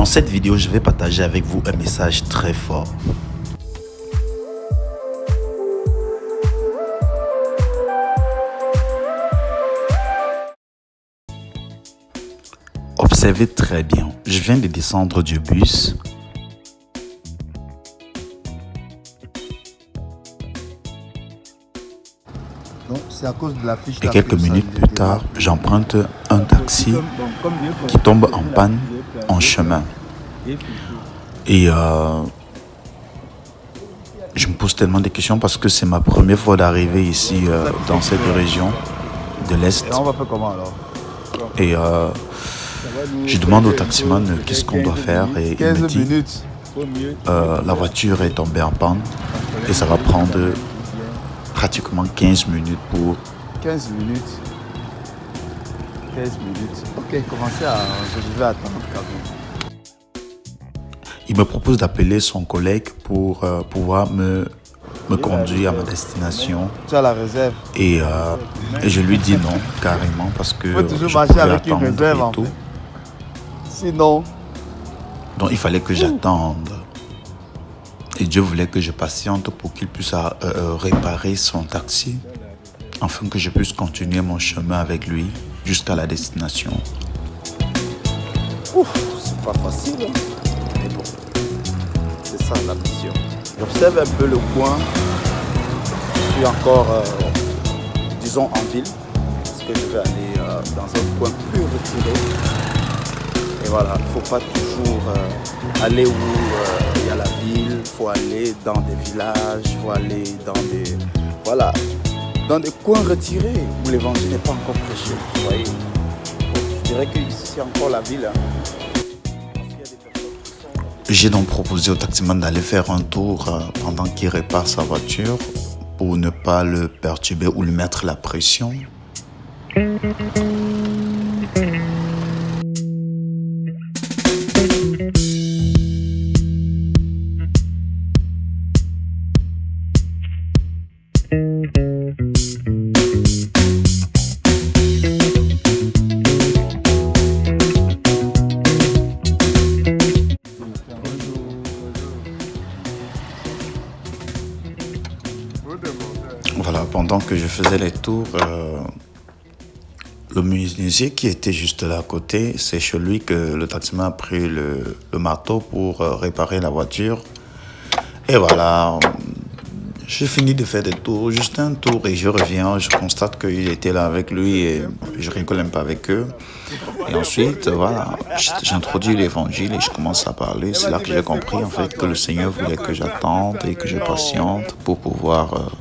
Dans cette vidéo, je vais partager avec vous un message très fort. Observez très bien. Je viens de descendre du bus. Donc, c'est à cause de la fiche. Et quelques minutes plus tard, j'emprunte un taxi qui tombe en panne en chemin. Et je me pose tellement de questions parce que c'est ma première fois d'arriver ici dans cette région de l'Est. Et on va faire comment alors? Et je demande au taximan qu'est-ce qu'on doit faire et il me dit la voiture est tombée en panne et ça va prendre pratiquement 15 minutes pour... 15 minutes. 15 minutes. Ok, commencez à... Je vais attendre quand même. Il me propose d'appeler son collègue pour pouvoir me conduire à ma destination. Tu as la réserve. Et je lui dis non, carrément, parce que il faut toujours je marcher pouvais avec une attendre réserve et en tout. fait. Sinon... Donc il fallait que j'attende. Et Dieu voulait que je patiente pour qu'il puisse réparer son taxi, afin que je puisse continuer mon chemin avec lui jusqu'à la destination. Ouf, c'est pas facile, hein. Mais bon, c'est ça la mission. J'observe un peu le coin. Je suis encore, disons, en ville. Parce que je vais aller dans un coin plus retiré. Et voilà, il ne faut pas toujours aller où il y a la ville. Il faut aller dans des villages. Il faut aller dans des... Voilà, dans des coins retirés où l'évangile n'est pas encore prêché. Vous voyez, je dirais que ici c'est encore la ville. Hein. J'ai donc proposé au taximan d'aller faire un tour pendant qu'il répare sa voiture pour ne pas le perturber ou lui mettre la pression. Voilà, pendant que je faisais les tours, le menuisier qui était juste là à côté, c'est chez lui que le taximan a pris le marteau pour réparer la voiture. Et voilà, j'ai fini de faire des tours, juste un tour, et je reviens, je constate qu'il était là avec lui et je rigole un peu avec eux. Et ensuite, voilà, j'introduis l'évangile et je commence à parler. C'est là que j'ai compris en fait que le Seigneur voulait que j'attende et que je patiente pour pouvoir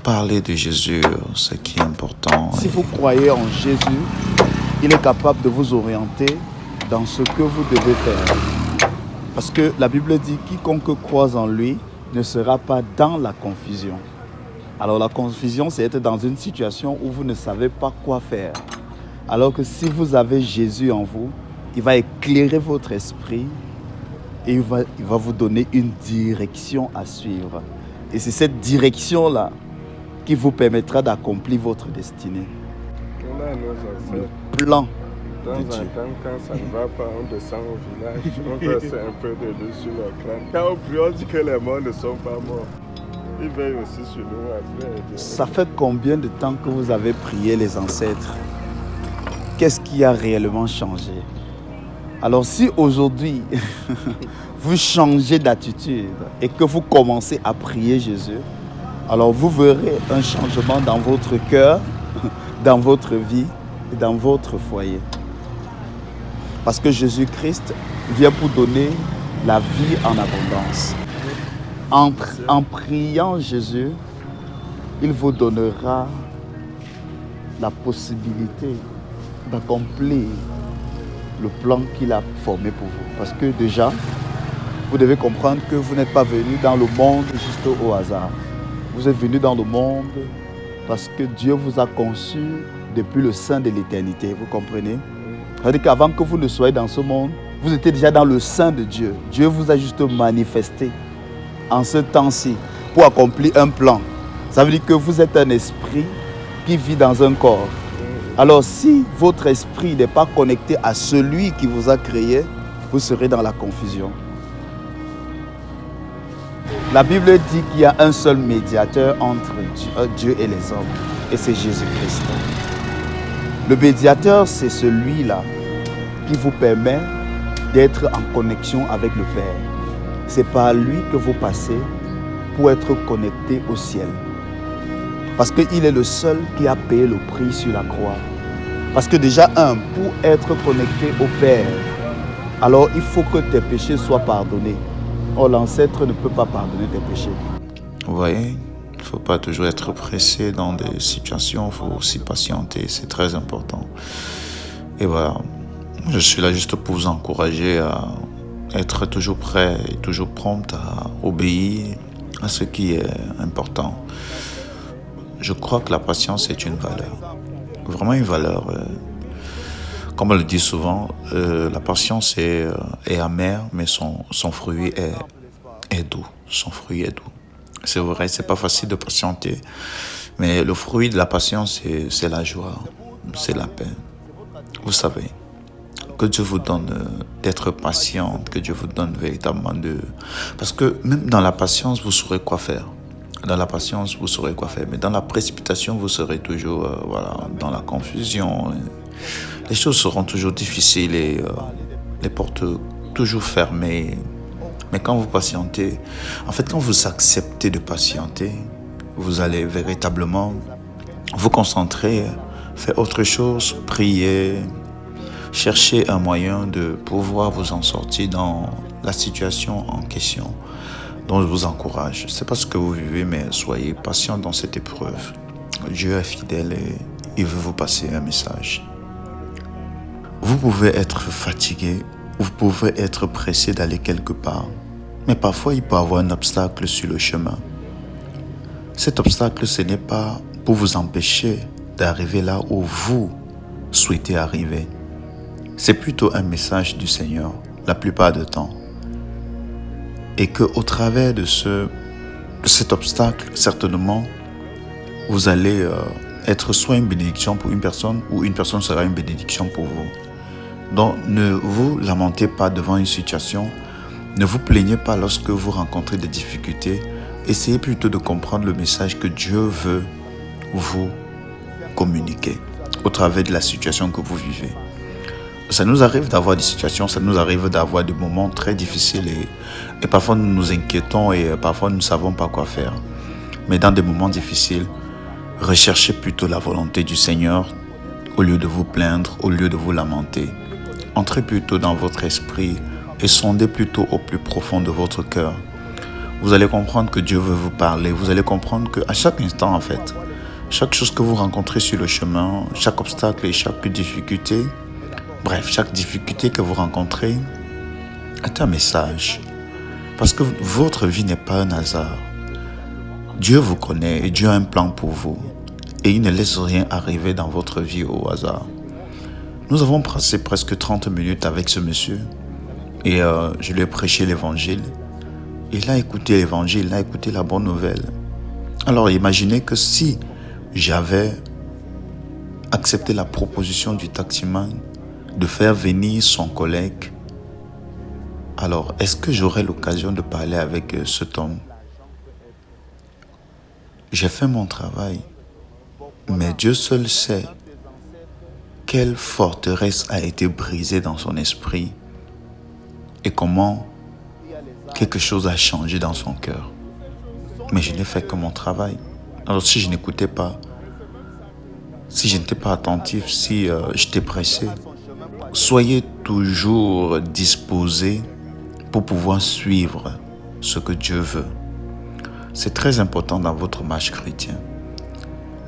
parler de Jésus, ce qui est important. Si vous croyez en Jésus, il est capable de vous orienter dans ce que vous devez faire. Parce que la Bible dit « Quiconque croit en lui ne sera pas dans la confusion ». Alors la confusion, c'est être dans une situation où vous ne savez pas quoi faire. Alors que si vous avez Jésus en vous, il va éclairer votre esprit et il va vous donner une direction à suivre. Et c'est cette direction-là qui vous permettra d'accomplir votre destinée. On a nos ancêtres. Le plan De temps en temps, quand ça ne va pas, on descend au village, on verse un peu de l'eau sur leur crâne. Quand on prie, on dit que les morts ne sont pas morts. Ils veillent aussi sur nous après. Ça fait combien de temps que vous avez prié les ancêtres? Qu'est-ce qui a réellement changé? Alors si aujourd'hui, vous changez d'attitude et que vous commencez à prier Jésus, alors vous verrez un changement dans votre cœur, dans votre vie et dans votre foyer. Parce que Jésus-Christ vient pour donner la vie en abondance. En priant Jésus, il vous donnera la possibilité d'accomplir le plan qu'il a formé pour vous. Parce que déjà, vous devez comprendre que vous n'êtes pas venu dans le monde juste au hasard. Vous êtes venu dans le monde parce que Dieu vous a conçu depuis le sein de l'éternité. Vous comprenez? C'est-à-dire qu'avant que vous ne soyez dans ce monde, vous étiez déjà dans le sein de Dieu. Dieu vous a juste manifesté en ce temps-ci pour accomplir un plan. Ça veut dire que vous êtes un esprit qui vit dans un corps. Alors si votre esprit n'est pas connecté à celui qui vous a créé, vous serez dans la confusion. La Bible dit qu'il y a un seul médiateur entre Dieu et les hommes, et c'est Jésus-Christ. Le médiateur, c'est celui-là qui vous permet d'être en connexion avec le Père. C'est par lui que vous passez pour être connecté au ciel. Parce qu'il est le seul qui a payé le prix sur la croix. Parce que déjà, pour être connecté au Père, alors il faut que tes péchés soient pardonnés. Or, l'ancêtre ne peut pas pardonner tes péchés. Vous voyez, il ne faut pas toujours être pressé dans des situations, il faut aussi patienter, c'est très important. Et voilà, je suis là juste pour vous encourager à être toujours prêt et toujours prompt à obéir à ce qui est important. Je crois que la patience est une valeur, vraiment une valeur. Comme on le dit souvent, la patience est amère, mais son fruit est doux. Son fruit est doux. C'est vrai, c'est pas facile de patienter, mais le fruit de la patience, c'est la joie, c'est la paix. Vous savez, que Dieu vous donne d'être patiente, que Dieu vous donne véritablement de... Parce que même dans la patience, vous saurez quoi faire. Dans la patience, vous saurez quoi faire. Mais dans la précipitation, vous serez toujours dans la confusion. Les choses seront toujours difficiles et les portes toujours fermées. Mais quand vous patientez, en fait, quand vous acceptez de patienter, vous allez véritablement vous concentrer, faire autre chose, prier, chercher un moyen de pouvoir vous en sortir dans la situation en question. Donc je vous encourage. C'est pas ce que vous vivez, mais soyez patient dans cette épreuve. Dieu est fidèle et il veut vous passer un message. Vous pouvez être fatigué, vous pouvez être pressé d'aller quelque part, mais parfois il peut y avoir un obstacle sur le chemin. Cet obstacle, ce n'est pas pour vous empêcher d'arriver là où vous souhaitez arriver. C'est plutôt un message du Seigneur, la plupart du temps. Et qu'au travers de cet obstacle, certainement, vous allez être soit une bénédiction pour une personne ou une personne sera une bénédiction pour vous. Donc, ne vous lamentez pas devant une situation. Ne vous plaignez pas lorsque vous rencontrez des difficultés. Essayez plutôt de comprendre le message que Dieu veut vous communiquer au travers de la situation que vous vivez. Ça nous arrive d'avoir des situations, ça nous arrive d'avoir des moments très difficiles et parfois nous nous inquiétons et parfois nous ne savons pas quoi faire. Mais dans des moments difficiles, recherchez plutôt la volonté du Seigneur au lieu de vous plaindre, au lieu de vous lamenter. Entrez plutôt dans votre esprit et sondez plutôt au plus profond de votre cœur. Vous allez comprendre que Dieu veut vous parler. Vous allez comprendre qu'à chaque instant, en fait, chaque chose que vous rencontrez sur le chemin, chaque obstacle et chaque difficulté, bref, chaque difficulté que vous rencontrez est un message. Parce que votre vie n'est pas un hasard. Dieu vous connaît et Dieu a un plan pour vous. Et il ne laisse rien arriver dans votre vie au hasard. Nous avons passé presque 30 minutes avec ce monsieur. Et je lui ai prêché l'évangile. Il a écouté l'évangile, il a écouté la bonne nouvelle. Alors imaginez que si j'avais accepté la proposition du taximan de faire venir son collègue, alors est-ce que j'aurais l'occasion de parler avec cet homme? J'ai fait mon travail, mais Dieu seul sait quelle forteresse a été brisée dans son esprit et comment quelque chose a changé dans son cœur. Mais je n'ai fait que mon travail. Alors si je n'écoutais pas, si je n'étais pas attentif, si j'étais pressé, soyez toujours disposés pour pouvoir suivre ce que Dieu veut. C'est très important dans votre marche chrétienne.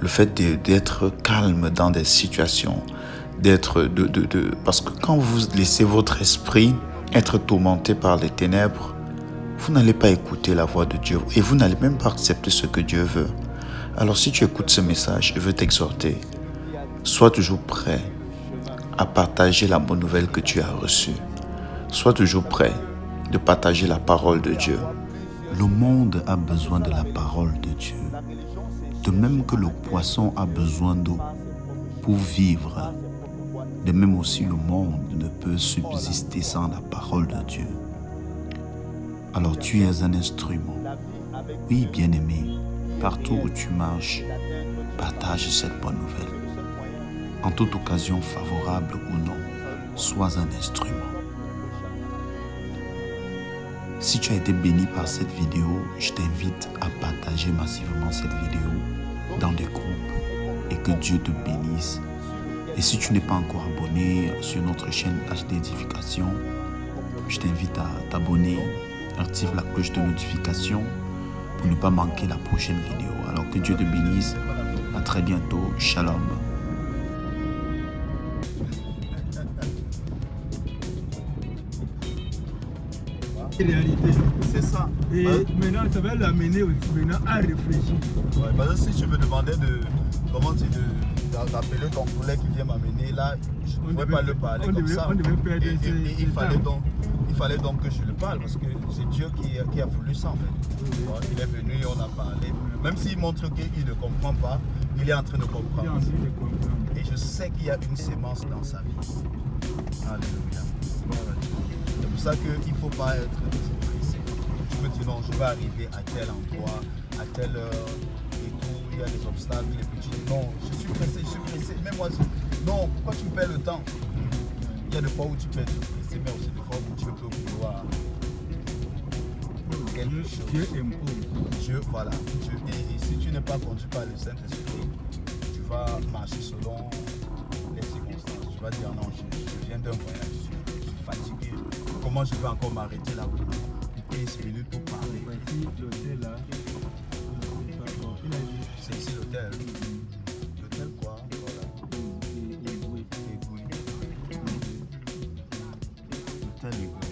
Le fait d'être calme dans des situations, parce que quand vous laissez votre esprit être tourmenté par les ténèbres, vous n'allez pas écouter la voix de Dieu et vous n'allez même pas accepter ce que Dieu veut. Alors si tu écoutes ce message, je veux t'exhorter. Sois toujours prêt à partager la bonne nouvelle que tu as reçue. Sois toujours prêt de partager la parole de Dieu. Le monde a besoin de la parole de Dieu. De même que le poisson a besoin d'eau pour vivre. De même aussi, le monde ne peut subsister sans la parole de Dieu. Alors tu es un instrument. Oui, bien-aimé, partout où tu marches, partage cette bonne nouvelle. En toute occasion favorable ou non, sois un instrument. Si tu as été béni par cette vidéo, je t'invite à partager massivement cette vidéo dans des groupes et que Dieu te bénisse. Et si tu n'es pas encore abonné sur notre chaîne HD Édification, je t'invite à t'abonner, active la cloche de notification pour ne pas manquer la prochaine vidéo. Alors que Dieu te bénisse. À très bientôt. Shalom. Réalité. C'est ça. Et maintenant, ça va l'amener aussi maintenant à réfléchir. Ouais, parce que si tu me demandais d'appeler ton collègue qui vient m'amener là, je ne pouvais pas le parler comme ça. On devait perdre il fallait donc que je le parle parce que c'est Dieu qui a voulu ça en fait. Ouais, il est venu et on a parlé. Même s'il montre qu'il ne comprend pas, il est en train de comprendre. Et je sais qu'il y a une sémence dans sa vie. Alléluia. C'est pour ça qu'il ne faut pas être toujours pressé. Tu peux dire non, je vais arriver à tel endroit, à telle heure et tout, il y a des obstacles, les petits. Non, je suis pressé. Même moi, non, pourquoi tu me perds le temps? Il y a des fois où tu peux être pressé, mais aussi des fois où tu peux vouloir quelque chose. Dieu impose. Dieu, voilà. Et si tu n'es pas conduit par le Saint-Esprit, tu vas marcher selon les circonstances. Tu vas dire non, je viens d'un voyage, je suis fatigué. Comment je vais encore m'arrêter là pour 15 minutes pour parler? Voici l'hôtel là. C'est ici l'hôtel. L'hôtel quoi? Voilà. L'hôtel Égoué.